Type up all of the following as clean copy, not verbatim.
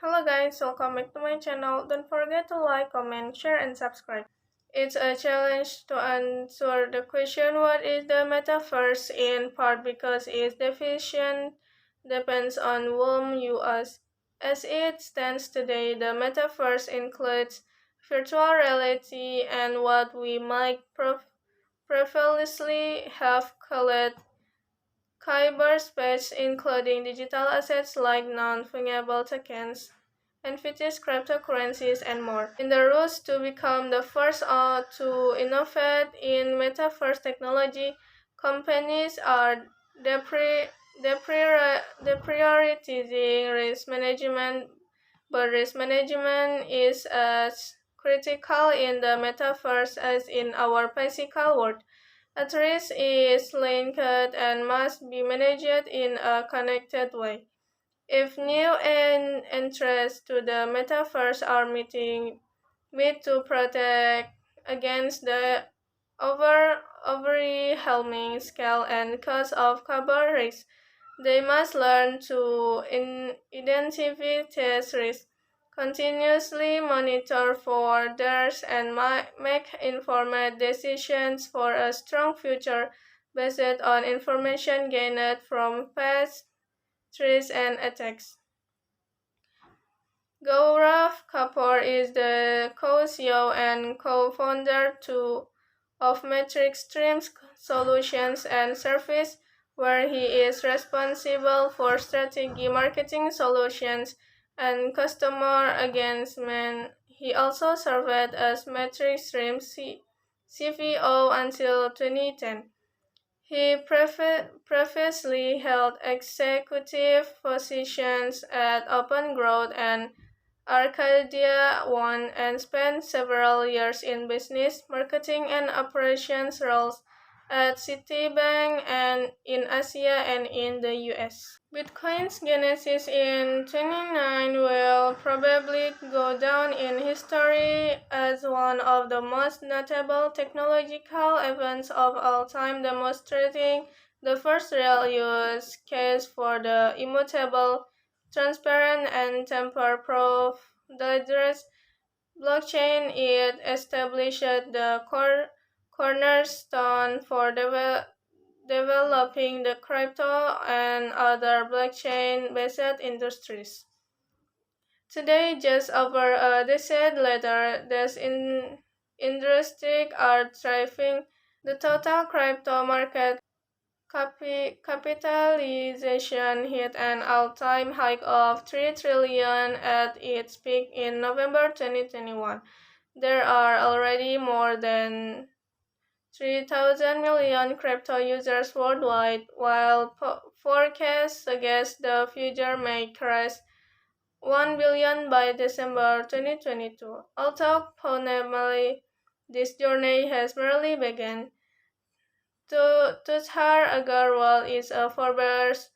Hello guys, welcome back to my channel. Don't forget to like, comment, share, and subscribe. It's a challenge to answer the question what is the metaverse in part because its definition depends on whom you ask. As it stands today, the metaverse includes virtual reality and what we might previously have called cyberspace, including digital assets like non-fungible tokens, NFTs, cryptocurrencies, and more. In the rush to become the first to innovate in metaverse technology, companies are deprioritizing risk management, but risk management is as critical in the metaverse as in our physical world. At risk is linked and must be managed in a connected way. If new entrants to the metaverse are meet to protect against the overwhelming scale and cost of cyber risks, they must learn to identify test risks, continuously monitor for theirs, and make informed decisions for a strong future based on information gained from past threats and attacks. Gaurav Kapoor is the co-CEO and co-founder of Matrix Streams Solutions and Service, where he is responsible for strategy, marketing solutions, and customer engagement. He also served as Matrix Streams CVO until 2010. He previously held executive positions at Open Growth and Arcadia One and spent several years in business, marketing, and operations roles at Citibank and in Asia and in the US. Bitcoin's genesis in 29 will probably go down in history as one of the most notable technological events of all time, demonstrating the first real use case for the immutable, transparent, and tamper-proof ledgers blockchain. It established the cornerstone for developing the crypto and other blockchain-based industries. Today, just over a decade later, these industries are thriving. The total crypto market capitalization hit an all-time high of 3 trillion at its peak in November 2021. There are already more than 3,000 million crypto users worldwide, while forecasts suggest the future may cross 1 billion by December 2022. Although fundamentally, this journey has merely begun. Tushar Agarwal is a Forbes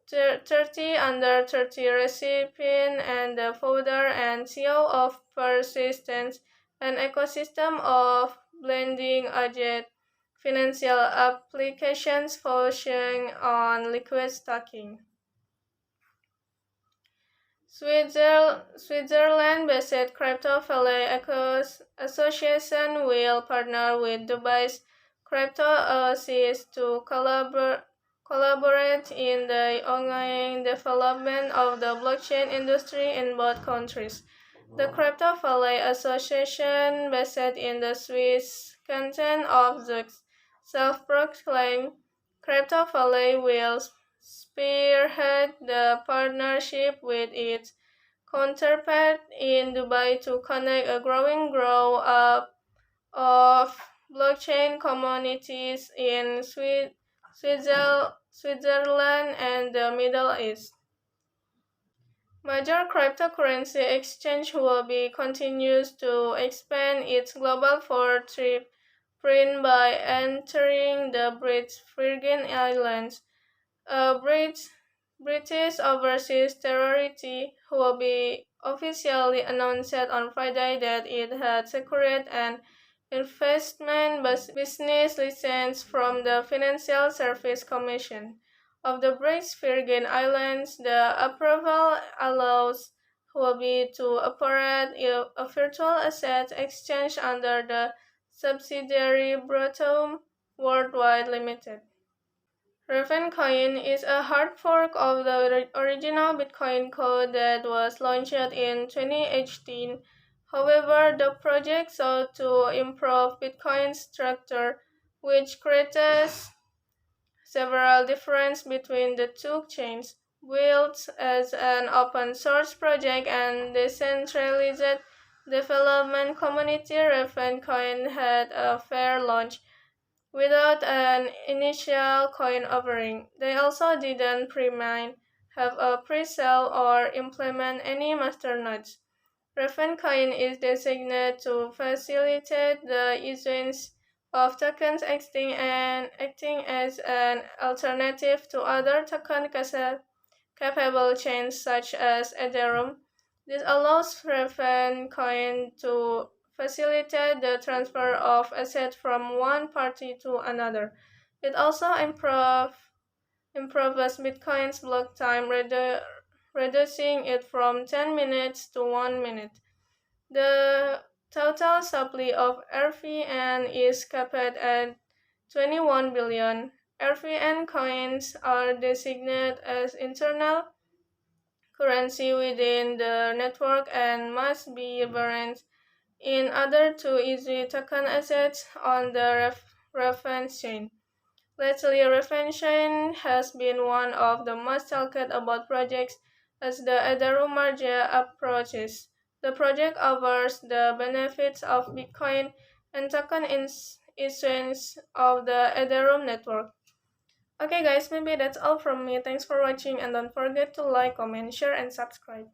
30 under 30 recipient and the founder and CEO of Persistence, an ecosystem of blending edge financial applications focusing on liquid stocking. Switzerland-based Crypto Valley Association will partner with Dubai's Crypto Oasis to collaborate in the ongoing development of the blockchain industry in both countries. The Crypto Valley Association, based in the Swiss canton of Zug, self-proclaimed Crypto Valley will spearhead the partnership with its counterpart in Dubai to connect a growing up of blockchain communities in Switzerland and the Middle East. Major cryptocurrency exchange Huobi continues to expand its global footprint by entering the British Virgin Islands. A British overseas territory Huobi officially announced on Friday that it had secured an investment business license from the Financial Services Commission of the British Virgin Islands. The approval allows will be to operate a virtual asset exchange under the subsidiary Brotom Worldwide Limited. Ravencoin is a hard fork of the original Bitcoin code that was launched in 2018. However, the project sought to improve Bitcoin's structure, which creates several differences between the two chains. Built as an open source project and decentralized development community, Ravencoin had a fair launch without an initial coin offering. They also didn't pre-mine, have a pre-sale, or implement any masternodes. Ravencoin is designed to facilitate the issuance of tokens acting as an alternative to other token-capable chains such as Ethereum. This allows Ravencoin to facilitate the transfer of assets from one party to another. It also improves Bitcoin's block time, reducing it from 10 minutes to 1 minute. The total supply of RVN is capped at 21 billion. RVN coins are designated as internal currency within the network and must be burned in order to issue token assets on the reference chain. Lately, Revention has been one of the most talked about projects as the Ethereum merger approaches. The project offers the benefits of Bitcoin and token issuance of the Ethereum network. Okay guys, maybe that's all from me. Thanks for watching and don't forget to like, comment, share, and subscribe.